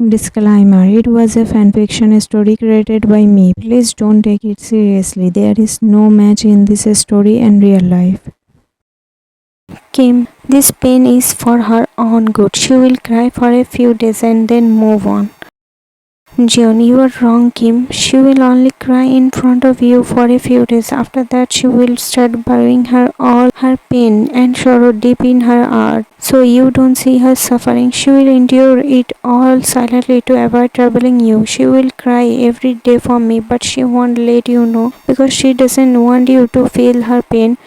Disclaimer: it was a fanfiction story created by me. Please don't take it seriously. There is no match in this story and real life. Kim, this pain is for her own good. She will cry for a few days and then move on. John, you are wrong, Kim. She will only cry in front of you for a few days. After that, she will start burying all her pain and sorrow deep in her heart. So you don't see her suffering. She will endure it all silently to avoid troubling you. She will cry every day for me, but she won't let you know because she doesn't want you to feel her pain.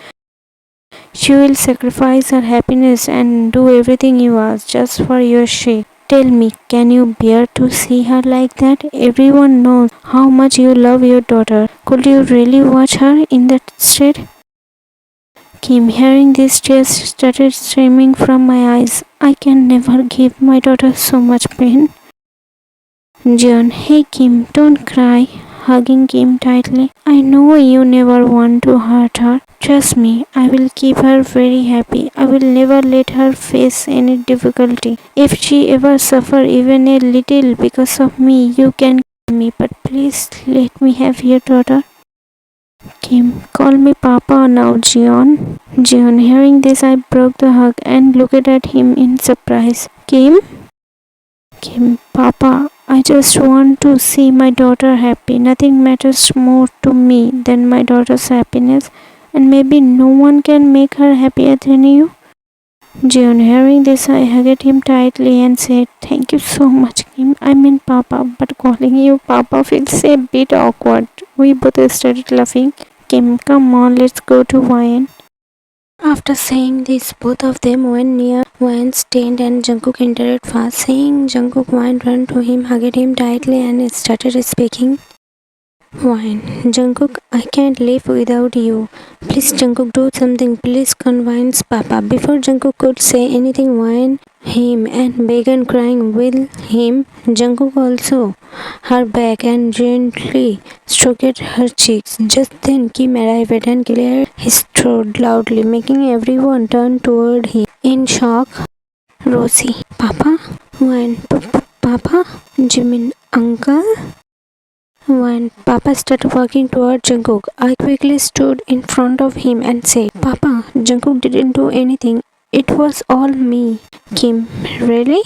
She will sacrifice her happiness and do everything you ask just for your sake. Tell me, can you bear to see her like that? Everyone knows how much you love your daughter. Could you really watch her in that state? Kim, hearing this, tears started streaming from my eyes. I can never give my daughter so much pain. John, hey Kim, don't cry. Hugging Kim tightly. I know you never want to hurt her. Trust me, I will keep her very happy. I will never let her face any difficulty. If she ever suffer even a little because of me, you can kill me, but please let me have your daughter. Kim, call me Papa now, Jion. Jion, hearing this, I broke the hug and looked at him in surprise. Kim? Kim, Papa, I just want to see my daughter happy. Nothing matters more to me than my daughter's happiness, and maybe no one can make her happier than you. John, hearing this, I hugged him tightly and said, Thank you so much, Kim. I mean Papa, but calling you Papa feels a bit awkward. We both started laughing. Kim, come on, let's go to wine. After saying this, both of them went near Wine's tent and Jungkook entered fast. Seeing Jungkook, Wine ran to him, hugged him tightly and started speaking. Wine, Jungkook, I can't live without you. Please Jungkook, do something. Please convince Papa. Before Jungkook could say anything, Wine him and began crying with him. Jungkook also her back and gently stroked her cheeks. Just then Kim arrived and cleared his throat loudly, making everyone turn toward him in shock. Rosie, Papa? Wine, Papa? Jimin, Uncle? When Papa started walking toward Jungkook, I quickly stood in front of him and said, Papa, Jungkook didn't do anything. It was all me. Kim, really?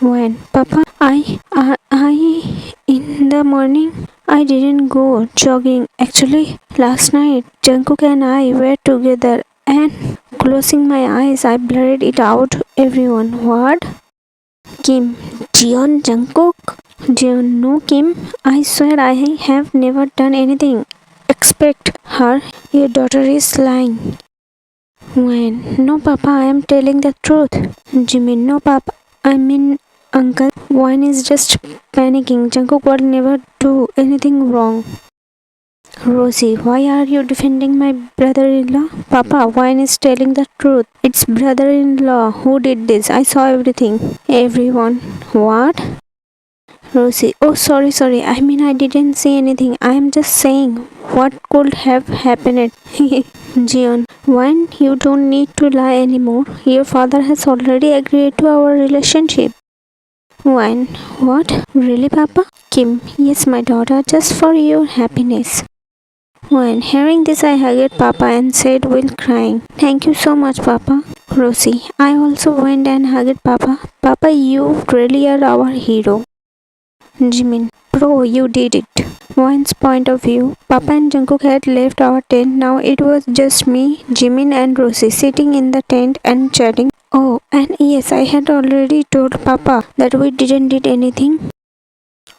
When Papa, in the morning, I didn't go jogging. Actually, last night, Jungkook and I were together and closing my eyes, I blurred it out to everyone. What? Kim, Jion, Jungkook? Jion, no Kim, I swear I have never done anything. Expect her, your daughter is lying. When, no Papa, I am telling the truth. Jimin, no Papa, I mean Uncle. Wine is just panicking. Jungkook will never do anything wrong. Rosie, why are you defending my brother-in-law? Papa, Wine is telling the truth. It's brother-in-law who did this. I saw everything. Everyone. What? Rosie, oh sorry. I mean I didn't say anything. I am just saying what could have happened. Jion, Wine, you don't need to lie anymore. Your father has already agreed to our relationship. Wine, what? Really, Papa? Kim, yes, my daughter, just for your happiness. When hearing this, I hugged Papa and said while crying, Thank you so much, Papa. Rosie, I also went and hugged Papa. Papa, you really are our hero. Jimin, bro, you did it. Wine's point of view, Papa and Jungkook had left our tent. Now it was just me, Jimin and Rosie sitting in the tent and chatting. Oh, and yes, I had already told Papa that we didn't did anything.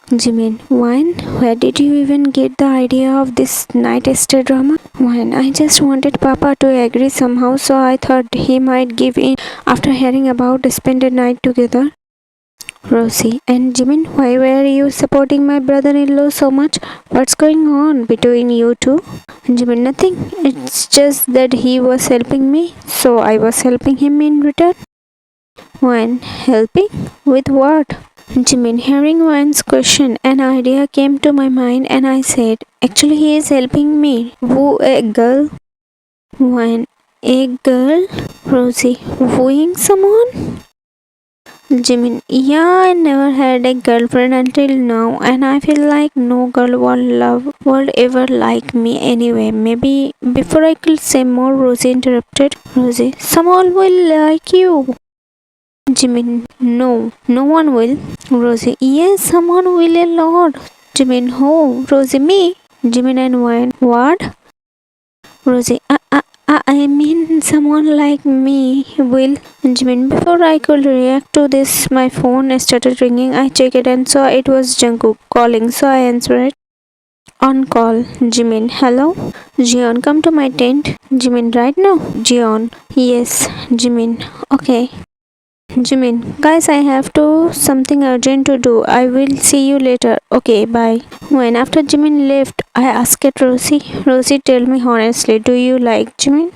Jimin, Wine, where did you even get the idea of this night stay drama? Wine, I just wanted Papa to agree somehow, so I thought he might give in after hearing about spend a night together. Rosie, and Jimin, why were you supporting my brother-in-law so much? What's going on between you two? Jimin, nothing. It's just that he was helping me, so I was helping him in return. Wine, helping? With what? Jimin, hearing Wine's question, an idea came to my mind and I said, Actually, he is helping me woo a girl. Wine, a girl? Rosie, wooing someone? Jimin, yeah, I never had a girlfriend until now, and I feel like no girl would ever like me anyway. Maybe before I could say more, Rosie interrupted. Rosie, someone will like you. Jimin, no, no one will. Rosie, yes, someone will a lot. Jimin, who? Rosie, me. Jimin and Wayne, what? Rosie, I mean, someone like me will. Jimin, before I could react to this, my phone started ringing. I checked it and saw it was Jungkook calling, so I answered it. On call, Jimin, hello? Jion, come to my tent. Jimin, right now? Jion, yes. Jimin, okay. Jimin, guys, I have to something urgent to do. I will see you later. Okay, bye. When after Jimin left, I asked Rosie, Rosie, tell me honestly, do you like Jimin?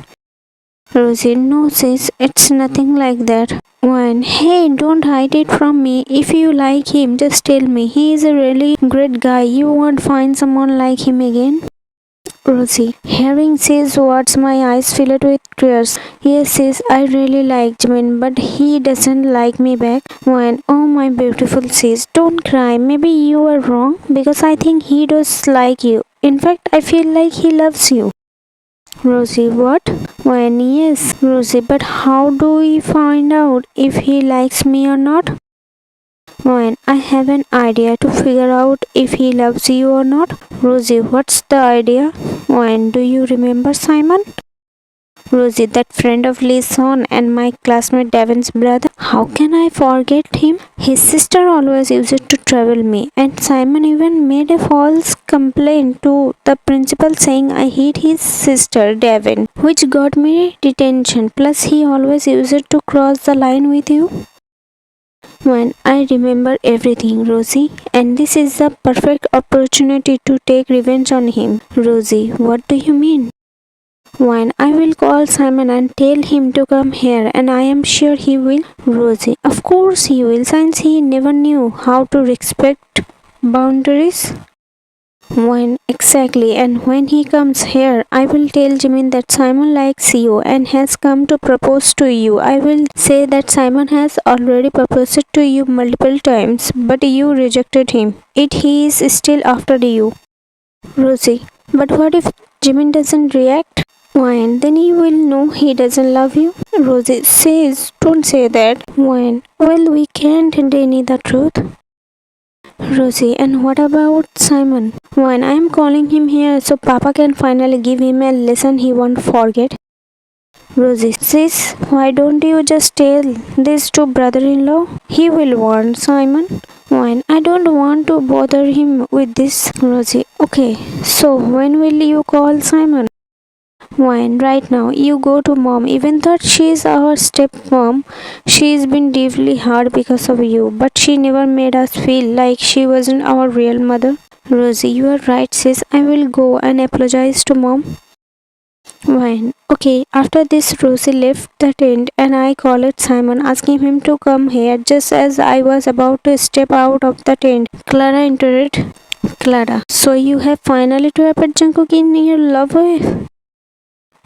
Rosie, no sis, it's nothing like that. When, hey, don't hide it from me. If you like him, just tell me. He is a really great guy. You won't find someone like him again. Rosie, hearing these words, my eyes filled with tears. Yes, sis, I really like Jimin, but he doesn't like me back. When, oh my beautiful sis, don't cry. Maybe you are wrong because I think he does like you. In fact, I feel like he loves you. Rosie, what? When, yes, Rosie, but how do we find out if he likes me or not? When, I have an idea to figure out if he loves you or not. Rosie, what's the idea? When, do you remember Simon? Rosie, that friend of Lee's son and my classmate Devin's brother. How can I forget him? His sister always used it to trouble me, and Simon even made a false complaint to the principal saying I hit his sister Devin, which got me detention. Plus, he always used it to cross the line with you. When I remember everything, Rosie, and this is the perfect opportunity to take revenge on him. Rosie, what do you mean? When I will call Simon and tell him to come here, and I am sure he will. Rosie, of course he will, since he never knew how to respect boundaries. When exactly, and when he comes here, I will tell Jimin that Simon likes you and has come to propose to you. I will say that Simon has already proposed to you multiple times, but you rejected him. He is still after you. Rosie, but what if Jimin doesn't react? When then you will know he doesn't love you. Rosie says, don't say that. When? Well, we can't deny the truth. Rosie, and what about Simon? When I am calling him here so Papa can finally give him a lesson he won't forget. Rosie, sis, why don't you just tell this to brother-in-law? He will warn Simon. When I don't want to bother him with this. Rosie, okay, so when will you call Simon? When right now you go to mom, even though she is our stepmom, she's been deeply hurt because of you, but she never made us feel like she wasn't our real mother. Rosie, you are right, sis. I will go and apologize to mom. When okay, after this, Rosie left the tent and I called Simon, asking him to come here. Just as I was about to step out of the tent, Clara entered. Clara, so you have finally trapped Jungkook in your love wave?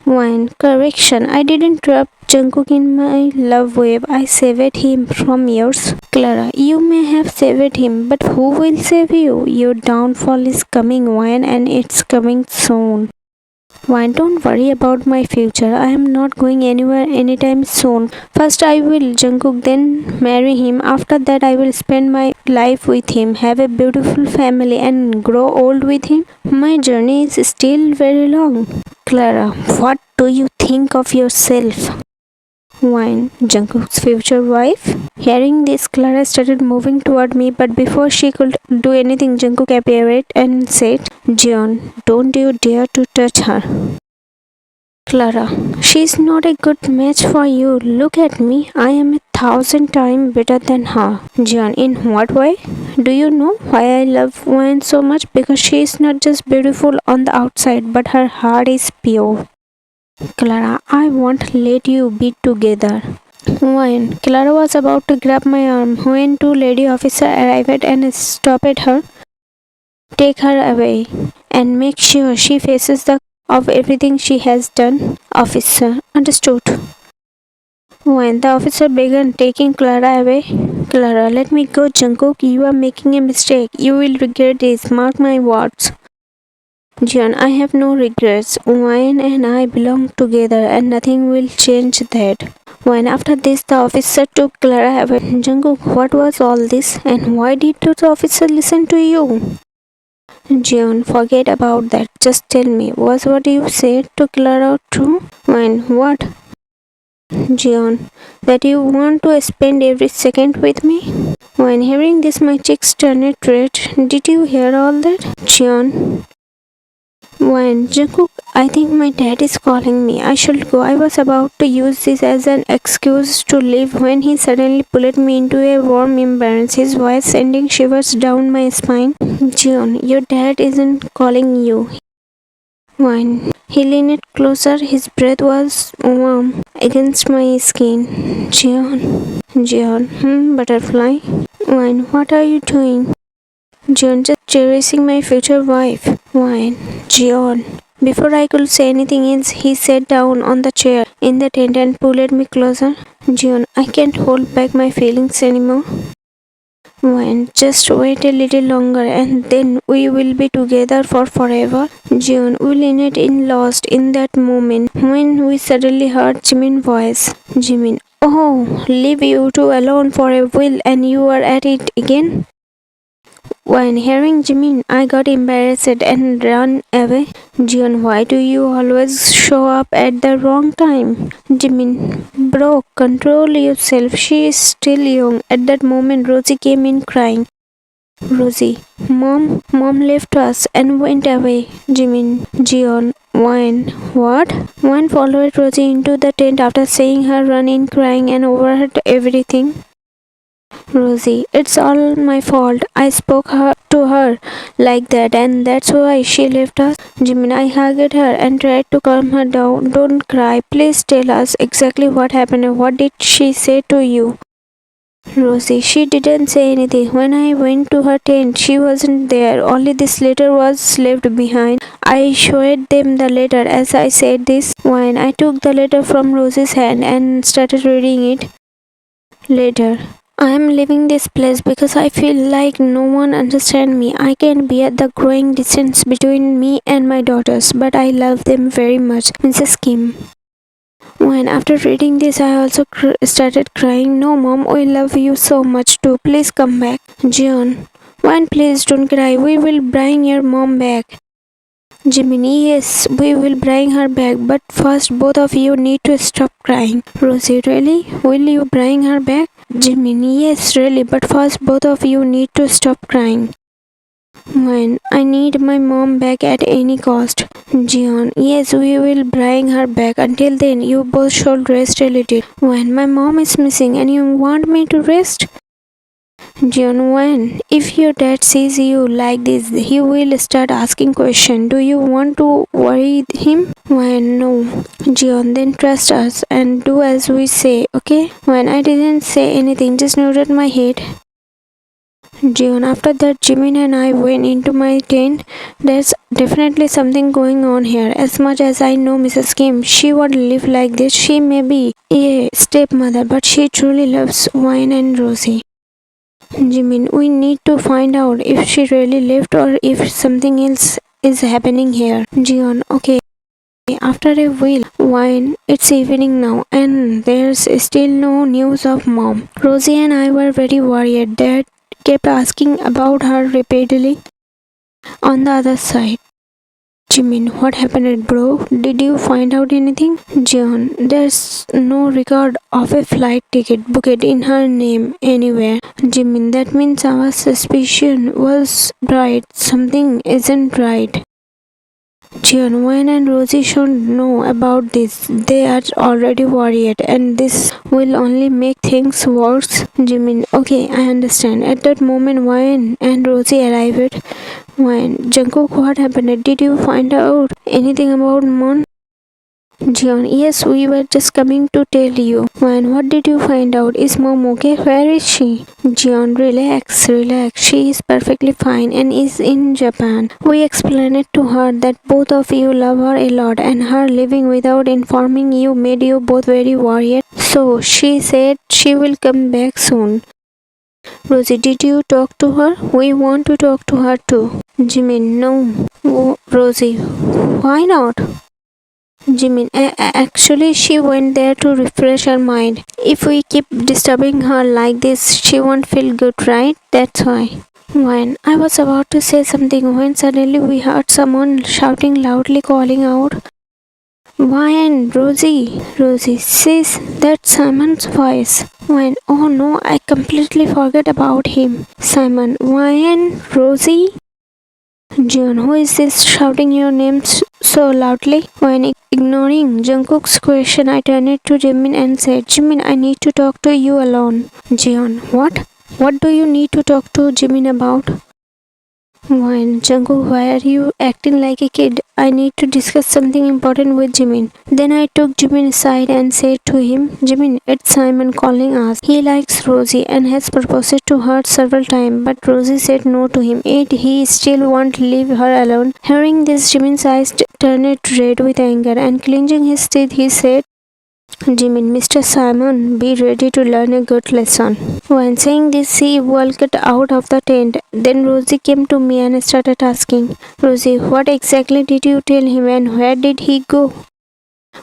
One correction, I didn't trap Jungkook in my love wave. I saved him from yours. Clara, you may have saved him, but who will save you? Your downfall is coming, Wayne, and it's coming soon. Why don't worry about my future. I am not going anywhere anytime soon. First I will Jungkook, then marry him. After that I will spend my life with him, have a beautiful family and grow old with him. My journey is still very long. Clara, what do you think of yourself? Wine, Jungkook's future wife. Hearing this, Clara started moving toward me, but before she could do anything, Jungkook appeared and said, Jeon, don't you dare to touch her. Clara, she's not a good match for you. Look at me. I am 1,000 times better than her. Jeon, in what way? Do you know why I love Wayne so much? Because she is not just beautiful on the outside, but her heart is pure. Clara, I won't let you be together. When Clara was about to grab my arm, when two lady officers arrived and stopped her, take her away and make sure she faces the of everything she has done. Officer, understood. When the officer began taking Clara away, Clara, let me go, Jungkook. You are making a mistake. You will regret this. Mark my words. John, I have no regrets. Wayne and I belong together and nothing will change that. When after this the officer took Clara away, Jungkook, what was all this and why did the officer listen to you? John, forget about that. Just tell me, was what you said to Clara true? When what? John, that you want to spend every second with me? When hearing this my cheeks turned red. Did you hear all that? John, when Jungkook, I think my dad is calling me. I should go. I was about to use this as an excuse to leave when he suddenly pulled me into a warm embrace, his voice sending shivers down my spine. John, your dad isn't calling you. When he leaned closer, his breath was warm against my skin. John, butterfly. When, what are you doing? John, just cherishing my future wife. When, John. Before I could say anything else, he sat down on the chair in the tent and pulled me closer. John, I can't hold back my feelings anymore. When, just wait a little longer and then we will be together for forever. June, we leaned in lost in that moment when we suddenly heard Jimin's voice. Jimin, oh, leave you two alone for a while and you are at it again? When hearing Jimin, I got embarrassed and ran away. Jian, why do you always show up at the wrong time? Jimin, bro, control yourself. She is still young. At that moment, Rosie came in crying. Rosie, Mom left us and went away. Jimin, Jian, Wine, what? Wine followed Rosie into the tent after seeing her run in crying and overheard everything. Rosie, it's all my fault. I spoke to her like that and that's why she left us. Jimin, I hugged her and tried to calm her down. Don't cry. Please tell us exactly what happened and what did she say to you? Rosie, she didn't say anything. When I went to her tent, she wasn't there. Only this letter was left behind. I showed them the letter as I said this. When I took the letter from Rosie's hand and started reading it. Later. I am leaving this place because I feel like no one understands me. I can bear the growing distance between me and my daughters, but I love them very much. Mrs. Kim. When after reading this, I also started crying. No, Mom, we love you so much too. Please come back. John. When please don't cry. We will bring your mom back. Jiminy, yes, we will bring her back, but first both of you need to stop crying. Rosie, really? Will you bring her back? Jiminy, yes, really, but first both of you need to stop crying. When I need my mom back at any cost. Jian, yes, we will bring her back. Until then, you both should rest a little. When my mom is missing and you want me to rest? John, when if your dad sees you like this, he will start asking questions. Do you want to worry him? When no, John, then trust us and do as we say, okay? When I didn't say anything, just nodded my head. John, after that, Jimin and I went into my tent. There's definitely something going on here. As much as I know Mrs. Kim, she won't live like this. She may be a stepmother, but she truly loves Wine and Rosie. Jimin, we need to find out if she really left or if something else is happening here. Jion, okay. After a while, Wine, it's evening now and there's still no news of mom. Rosie and I were very worried. Dad kept asking about her repeatedly. On the other side, Jimin, what happened, bro? Did you find out anything? John, there's no record of a flight ticket booked in her name anywhere. Jimin, that means our suspicion was right. Something isn't right. John, Wayne and Rosie should know about this. They are already worried and this will only make things worse. Jimin, okay, I understand. At that moment, Wayne and Rosie arrived. Wayne, Jungkook, what happened? Did you find out anything about Mon? Jian, yes, we were just coming to tell you. When, what did you find out? Is mom okay? Where is she? Jian, relax, relax. She is perfectly fine and is in Japan. We explained it to her that both of you love her a lot and her leaving without informing you made you both very worried. So she said she will come back soon. Rosie, did you talk to her? We want to talk to her too. Jimin, no. Oh, Rosie, why not? Jimin, actually, she went there to refresh her mind. If we keep disturbing her like this, she won't feel good, right? That's why. When I was about to say something, when suddenly we heard someone shouting loudly, calling out, Wine, Rosie, Rosie, sis, that's Simon's voice. When, oh no, I completely forgot about him. Simon, Wine, Rosie? John, who is this shouting your name so loudly? When ignoring Jungkook's question, I turned it to Jimin and said, Jimin, I need to talk to you alone. Jian, what? What do you need to talk to Jimin about? When Jungkook, why are you acting like a kid? I need to discuss something important with Jimin. Then I took Jimin aside and said to him, Jimin, it's Simon calling us. He likes Rosie and has proposed to her several times, but Rosie said no to him. Yet he still won't leave her alone. Hearing this, Jimin's eyes turned red with anger, and clenching his teeth, he said, Jimin, Mr. Simon, be ready to learn a good lesson. When saying this, he walked out of the tent. Then Rosie came to me and started asking, Rosie, what exactly did you tell him and where did he go?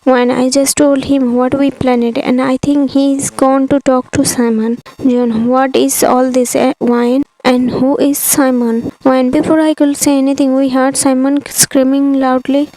When I just told him what we planned, and I think he's gone to talk to Simon. John, what is all this wine? And who is Simon? When before I could say anything, we heard Simon screaming loudly,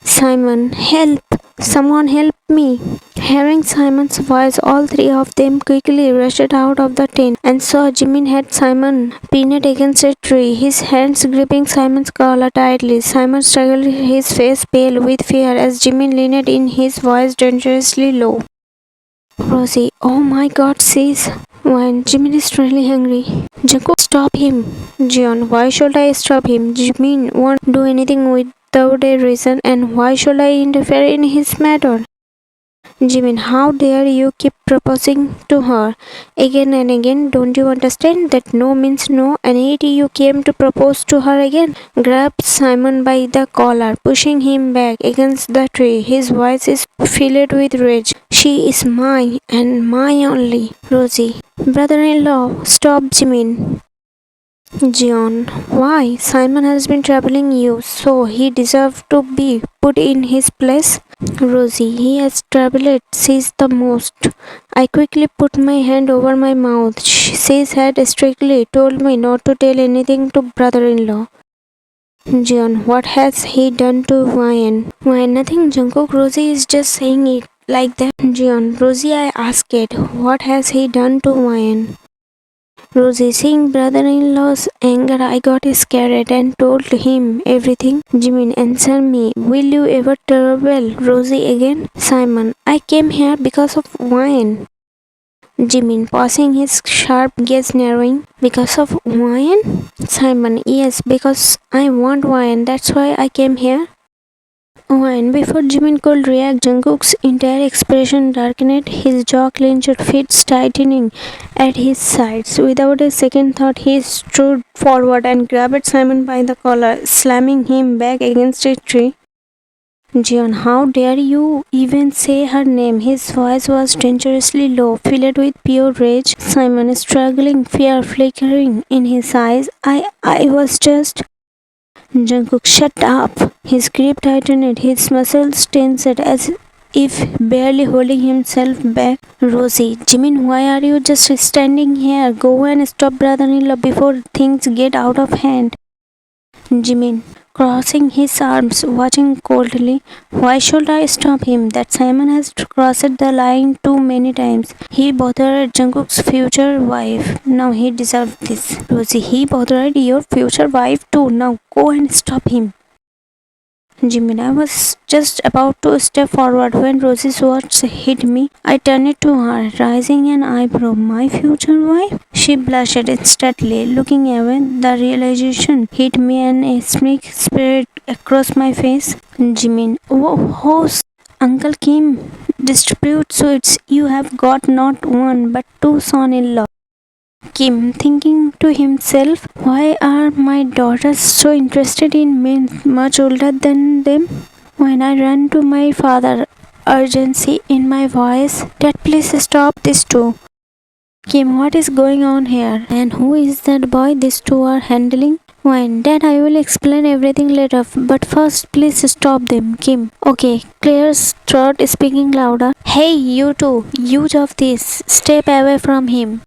Simon, help! Someone help me! Hearing Simon's voice, all three of them quickly rushed out of the tent and saw Jimin had Simon pinned against a tree, his hands gripping Simon's collar tightly. Simon struggled, his face pale with fear as Jimin leaned in, his voice dangerously low. Rosie, oh my god, sis. When Jimin is really hungry. Jacob, stop him. John, why should I stop him? Jimin won't do anything without a reason, and why should I interfere in his matter? Jimin, how dare you keep proposing to her again and again? Don't you understand that no means no, and yet you came to propose to her again? Grabbed Simon by the collar, pushing him back against the tree. His voice is filled with rage. She is mine and mine only. Rosie, brother-in-law, stop Jimin. John, why? Simon has been troubling you, so he deserves to be put in his place? Rosie, he has troubled Sis the most. I quickly put my hand over my mouth. Sis had strictly told me not to tell anything to brother-in-law. John, what has he done to Ryan? Why, nothing, Jungkook. Rosie is just saying it like that. John, Rosie, I asked it. What has he done to Ryan? Rosie, seeing brother-in-law's anger, I got scared and told him everything. Jimin, answer me. Will you ever trouble Rosie again? Simon, I came here because of wine. Jimin, pausing, his sharp gaze narrowing. Because of wine? Simon, yes, because I want wine. That's why I came here. When before Jimin could react, Jungkook's entire expression darkened, his jaw clenched, fists tightening at his sides. Without a second thought, he strode forward and grabbed Simon by the collar, slamming him back against a tree. Jian, how dare you even say her name? His voice was dangerously low, filled with pure rage. Simon struggling, fear flickering in his eyes. I was just... Jungkook, shut up! His grip tightened, his muscles tensed as if barely holding himself back. Rosie, Jimin, why are you just standing here? Go and stop brother-in-law before things get out of hand. Jimin, crossing his arms, watching coldly. Why should I stop him? That Simon has crossed the line too many times. He bothered Jungkook's future wife. Now he deserves this. Rosie, he bothered your future wife too. Now go and stop him. Jimin, I was just about to step forward when Rosie's words hit me. I turned to her, raising an eyebrow. My future wife? She blushed instantly, looking away. The realization hit me and a smirk spread across my face. Jimin, oh, Uncle Kim, distribute sweets. You have got not one but two son-in-law. Kim, thinking to himself, why are my daughters so interested in men much older than them? When I ran to my father, urgency in my voice, Dad, please stop this too. Kim, what is going on here? And who is that boy these two are handling? When Dad, I will explain everything later, but first please stop them. Kim, okay. Claire's throat speaking louder. Hey, you two, use of this. Step away from him.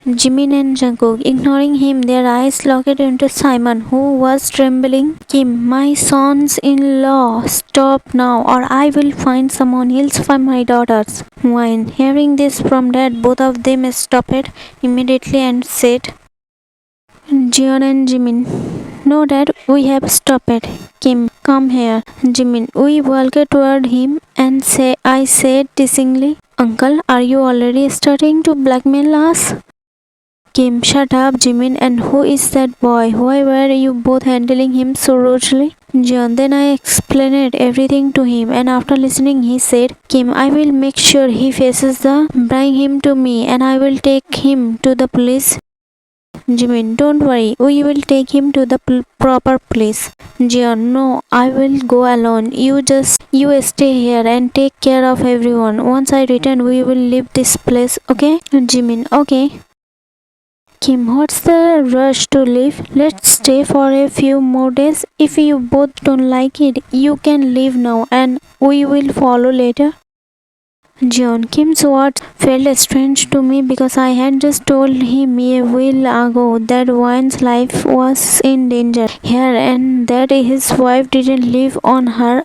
Jimin and Jungkook, ignoring him, their eyes locked into Simon, who was trembling. Kim, my sons-in-law, stop now, or I will find someone else for my daughters. When hearing this from Dad, both of them stopped immediately and said, Jion and Jimin, no, Dad, we have stopped. Kim, come here. Jimin, we walked toward him and I said teasingly, Uncle, are you already starting to blackmail us? Kim, shut up, Jimin, and who is that boy? Why were you both handling him so rudely? John, then I explained everything to him, and after listening, he said, Kim, I will make sure he faces bring him to me, and I will take him to the police. Jimin, don't worry, we will take him to the proper place. Jian, no, I will go alone. You stay here and take care of everyone. Once I return, we will leave this place, okay? Jimin, okay. Kim, what's the rush to leave? Let's stay for a few more days. If you both don't like it, you can leave now and we will follow later. John, Kim's words felt strange to me because I had just told him a while ago that Wayne's life was in danger here and that his wife didn't live on her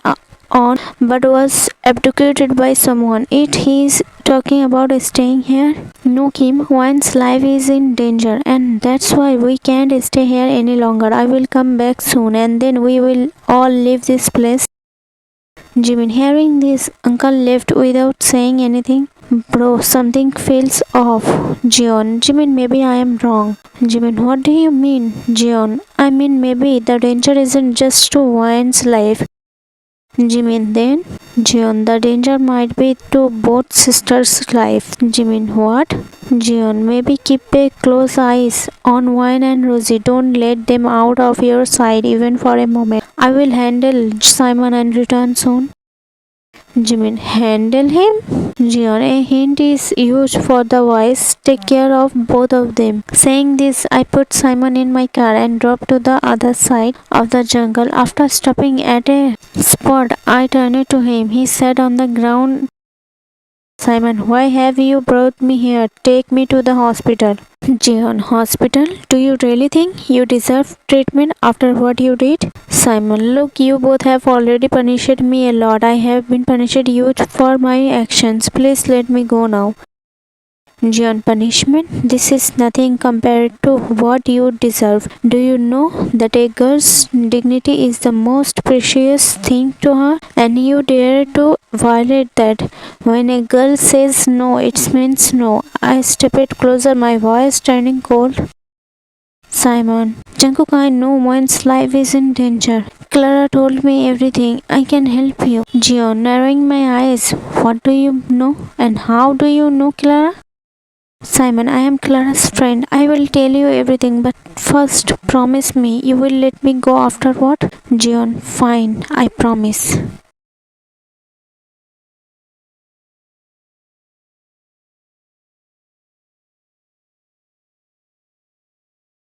own but was abducted by someone. Yet he is talking about staying here. No, Kim, Wayne's life is in danger and that's why we can't stay here any longer. I will come back soon and then we will all leave this place. Jimin, hearing this, Uncle left without saying anything. Bro, something feels off. Jimin, maybe I am wrong. Jimin, what do you mean? Jion, I mean maybe the danger isn't just to Wayne's life. Jimin, then? Jion, the danger might be to both sisters' life. Jimin, what? Jion, maybe keep a close eyes on Wayne and Rosie. Don't let them out of your sight even for a moment. I will handle Simon and return soon. Jimin, handle him? Jion, a hint is used for the voice. Take care of both of them. Saying this, I put Simon in my car and drove to the other side of the jungle. After stopping at a spot, I turned to him. He sat on the ground. Simon, why have you brought me here? Take me to the hospital. Jion, hospital? Do you really think you deserve treatment after what you did? Simon, look, you both have already punished me a lot. I have been punished you for my actions. Please let me go now. Jion, punishment? This is nothing compared to what you deserve. Do you know that a girl's dignity is the most precious thing to her? And you dare to violate that. When a girl says no, it means no. I stepped closer, my voice turning cold. Simon, Jungkook, I know one's life is in danger. Clara told me everything. I can help you. Jion, narrowing my eyes. What do you know? And how do you know Clara? Simon, I am Clara's friend. I will tell you everything, but first promise me you will let me go after what? Jion, fine, I promise.